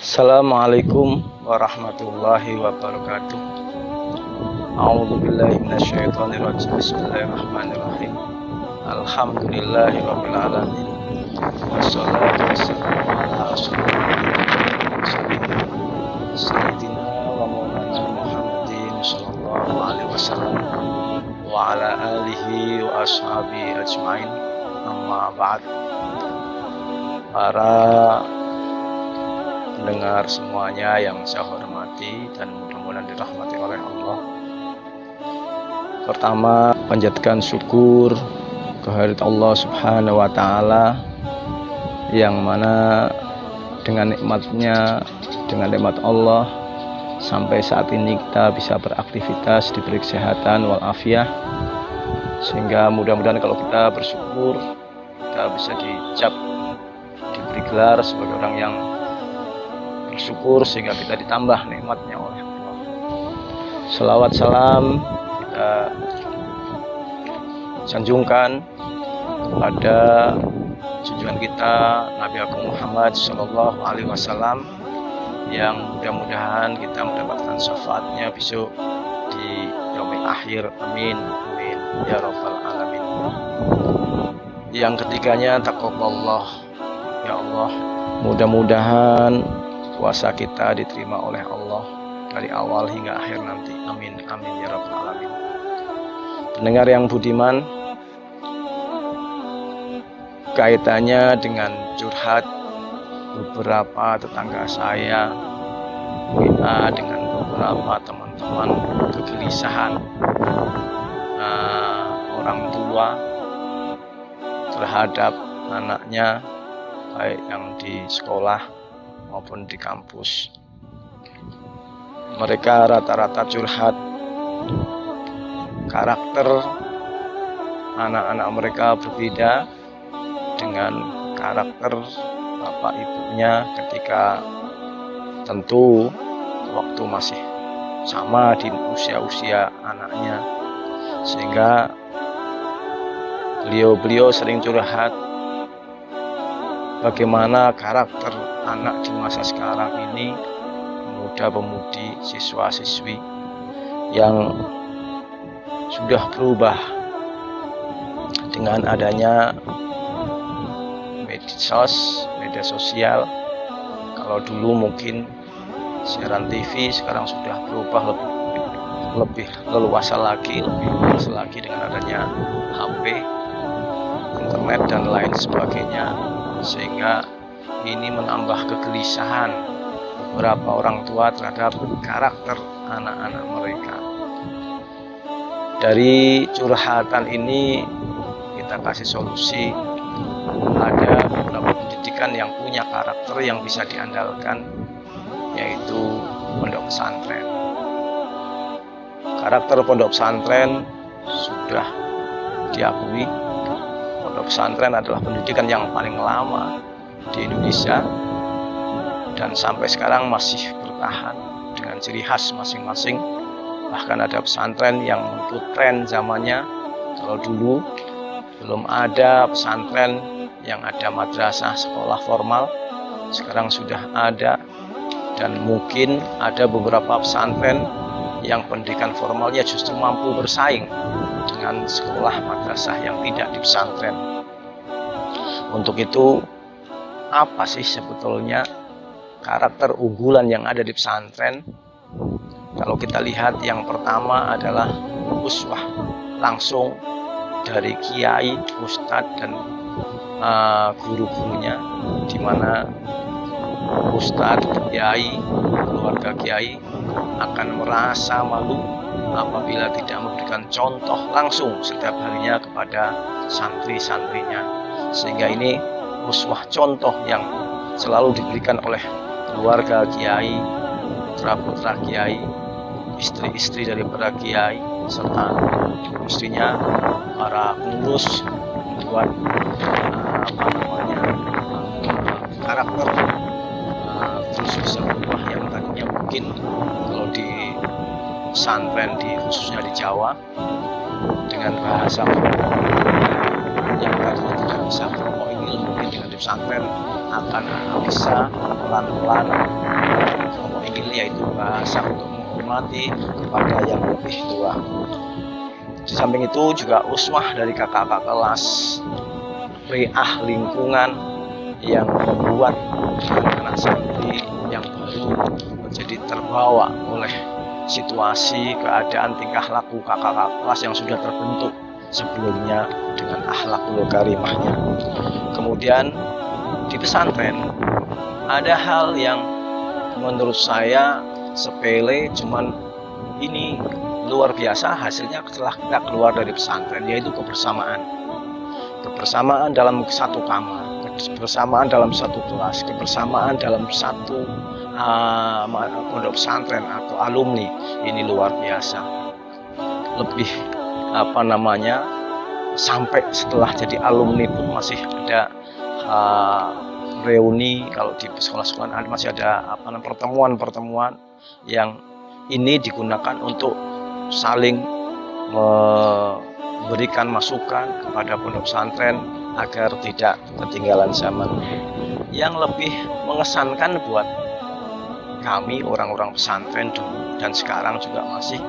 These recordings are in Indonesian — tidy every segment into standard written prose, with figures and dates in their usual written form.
Assalamualaikum warahmatullahi wabarakatuh. A'udzubillahi minasyaitonirrajim. Bismillahirrahmanirrahim. Alhamdulillahirabbil alamin. Wassalatu wassalamu ala rasulillah sayyidina wa maulana Muhammadin sallallahu alaihi wasallam wa ala alihi wa ashabihi ajmain. Amma ba'd. Para pendengar semuanya yang saya hormati dan mudah-mudahan dirahmati oleh Allah. Pertama, panjatkan syukur kehadirat Allah Subhanahu wa taala yang mana dengan nikmatnya, dengan nikmat Allah sampai saat ini kita bisa beraktivitas, diberi kesehatan walafiat, sehingga mudah-mudahan kalau kita bersyukur kita bisa dicap, diberi gelar sebagai orang yang bersyukur sehingga kita ditambah nikmatnya oleh Allah. Selawat salam kita sanjungkan kepada junjungan kita Nabi Agung Muhammad Sallallahu Alaihi Wasallam yang mudah-mudahan kita mendapatkan syafaatnya besok di yaumil akhir. Amin amin ya rabbal alamin. Yang ketiganya taqabbalallah, ya Allah, mudah-mudahan puasa kita diterima oleh Allah dari awal hingga akhir nanti. Amin amin ya rabbal alamin. Pendengar yang budiman, kaitannya dengan curhat beberapa tetangga saya, WA dengan beberapa teman-teman, kegelisahan orang tua terhadap anaknya, baik yang di sekolah maupun di kampus. Mereka rata-rata curhat karakter anak-anak mereka berbeda dengan karakter bapak ibunya ketika tentu waktu masih sama di usia-usia anaknya, sehingga beliau sering curhat bagaimana karakter anak di masa sekarang ini, pemuda-pemudi, siswa-siswi yang sudah berubah dengan adanya media sosial. Kalau dulu mungkin siaran TV, sekarang sudah berubah lebih leluasa lagi, lebih luas lagi dengan adanya HP, internet dan lain sebagainya, sehingga ini menambah kegelisahan beberapa orang tua terhadap karakter anak-anak mereka. Dari curhatan ini kita kasih solusi. Ada beberapa pendidikan yang punya karakter yang bisa diandalkan, yaitu pondok pesantren. Karakter pondok pesantren sudah diakui. Pondok pesantren adalah pendidikan yang paling lama di Indonesia dan sampai sekarang masih bertahan dengan ciri khas masing-masing. Bahkan ada pesantren yang mengikut tren zamannya. Kalau dulu belum ada pesantren yang ada madrasah, sekolah formal, sekarang sudah ada, dan mungkin ada beberapa pesantren yang pendidikan formalnya justru mampu bersaing dengan sekolah madrasah yang tidak di pesantren. Untuk itu, apa sih sebetulnya karakter unggulan yang ada di pesantren? Kalau kita lihat, yang pertama adalah uswah langsung dari kiai, ustadz dan guru-gurunya, di mana ustadz, kiai, keluarga kiai akan merasa malu apabila tidak memberikan contoh langsung setiap harinya kepada santri-santrinya, sehingga ini uswah contoh yang selalu diberikan oleh keluarga kiai, putra-putra kiai, istri-istri dari para kiai, serta istrinya para pengurus, membuat karakter terus bisa berubah yang tadinya mungkin kalau di pesantren, khususnya di Jawa, dengan bahasa yang tadinya tidak bisa ilmu, mungkin dengan di pesantren akan bisa pelan-pelan ngomong Inggil, yaitu bahasa untuk menghormati kepada yang lebih tua. Di samping itu juga uswah dari kakak-kakak kelas, riah lingkungan yang membuat anak santri yang baru menjadi terbawa oleh situasi, keadaan, tingkah laku kakak-kakak kelas yang sudah terbentuk sebelumnya dengan akhlakul karimahnya. Kemudian di pesantren ada hal yang menurut saya sepele, cuman ini luar biasa hasilnya setelah kita keluar dari pesantren, yaitu kebersamaan. Kebersamaan dalam satu kamar, kebersamaan dalam satu kelas, kebersamaan dalam satu pondok pesantren atau alumni, ini luar biasa. Lebih sampai setelah jadi alumni pun masih ada reuni. Kalau di sekolah-sekolah masih ada pertemuan-pertemuan yang ini digunakan untuk saling memberikan masukan kepada pondok pesantren agar tidak ketinggalan zaman. Yang lebih mengesankan buat kami orang-orang pesantren dulu dan sekarang juga masih,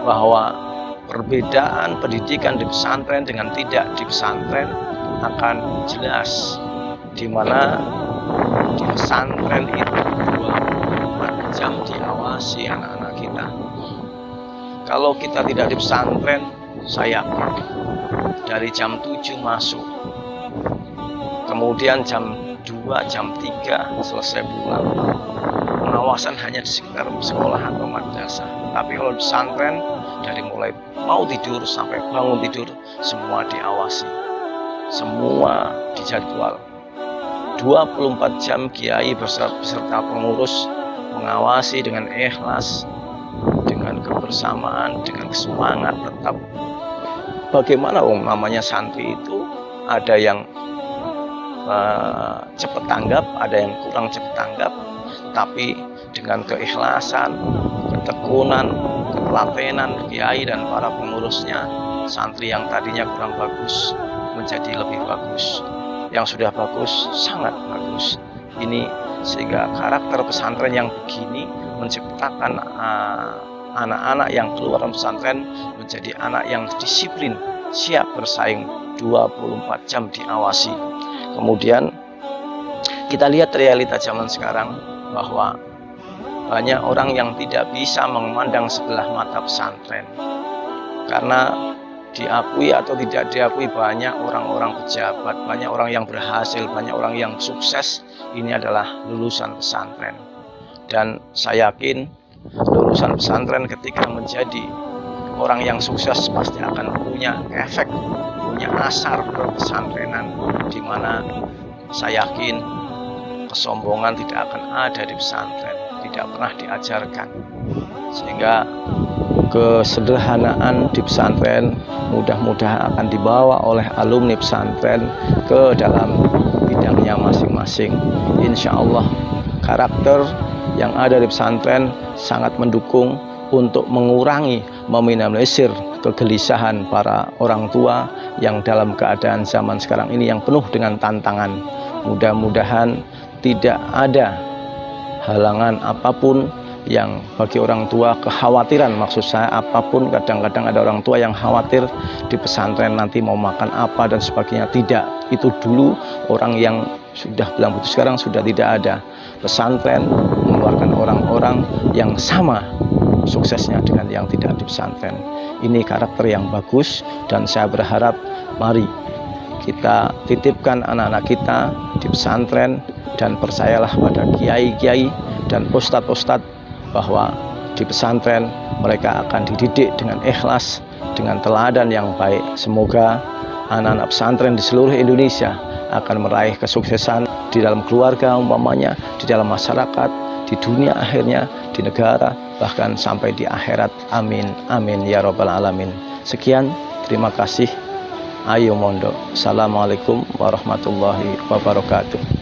bahwa perbedaan pendidikan di pesantren dengan tidak di pesantren akan jelas, di mana di pesantren itu 24 jam diawasi anak-anak kita. Kalau kita tidak di pesantren, saya dari jam 7 masuk, kemudian jam 2, jam 3 selesai pulang. Pengawasan hanya di sekitar sekolah atau madrasah. Tapi kalau di pesantren, dari mulai mau tidur sampai bangun tidur, semua diawasi, semua dijadwal. 24 jam kiai beserta pengurus mengawasi dengan ikhlas, dengan kebersamaan, dengan semangat tetap. Bagaimana namanya santri itu, ada yang cepat tanggap, ada yang kurang cepat tanggap, tapi dengan keikhlasan, ketekunan, ketelatenan kiai dan para pengurusnya, santri yang tadinya kurang bagus menjadi lebih bagus, yang sudah bagus sangat bagus. Ini sehingga karakter pesantren yang begini menciptakan anak-anak yang keluar dari pesantren menjadi anak yang disiplin, siap bersaing, 24 jam diawasi. Kemudian kita lihat realita zaman sekarang, bahwa banyak orang yang tidak bisa memandang sebelah mata pesantren, karena diakui atau tidak diakui banyak orang-orang pejabat, banyak orang yang berhasil, banyak orang yang sukses, ini adalah lulusan pesantren. Dan saya yakin lulusan pesantren ketika menjadi orang yang sukses pasti akan punya efek, punya asar pesantrenan, di mana saya yakin kesombongan tidak akan ada di pesantren, tidak pernah diajarkan. Sehingga kesederhanaan di pesantren mudah-mudahan akan dibawa oleh alumni pesantren ke dalam bidangnya masing-masing. Insya Allah karakter yang ada di pesantren sangat mendukung untuk mengurangi, meminimalisir kegelisahan para orang tua yang dalam keadaan zaman sekarang ini yang penuh dengan tantangan. Mudah-mudahan tidak ada halangan apapun yang bagi orang tua, kekhawatiran maksud saya apapun. Kadang-kadang ada orang tua yang khawatir di pesantren nanti mau makan apa dan sebagainya. Tidak, itu dulu orang yang sudah bilang begitu, sekarang sudah tidak ada. Pesantren mengeluarkan orang-orang yang sama suksesnya dengan yang tidak di pesantren. Ini karakter yang bagus, dan saya berharap mari kita titipkan anak-anak kita di pesantren, dan percayalah pada kiai-kiai dan ustadz-ustadz bahwa di pesantren mereka akan dididik dengan ikhlas, dengan teladan yang baik. Semoga anak-anak pesantren di seluruh Indonesia akan meraih kesuksesan di dalam keluarga umpamanya, di dalam masyarakat, di dunia akhirnya, di negara, bahkan sampai di akhirat. Amin, amin ya robbal alamin. Sekian, terima kasih. Ayo mondok. Assalamualaikum warahmatullahi wabarakatuh.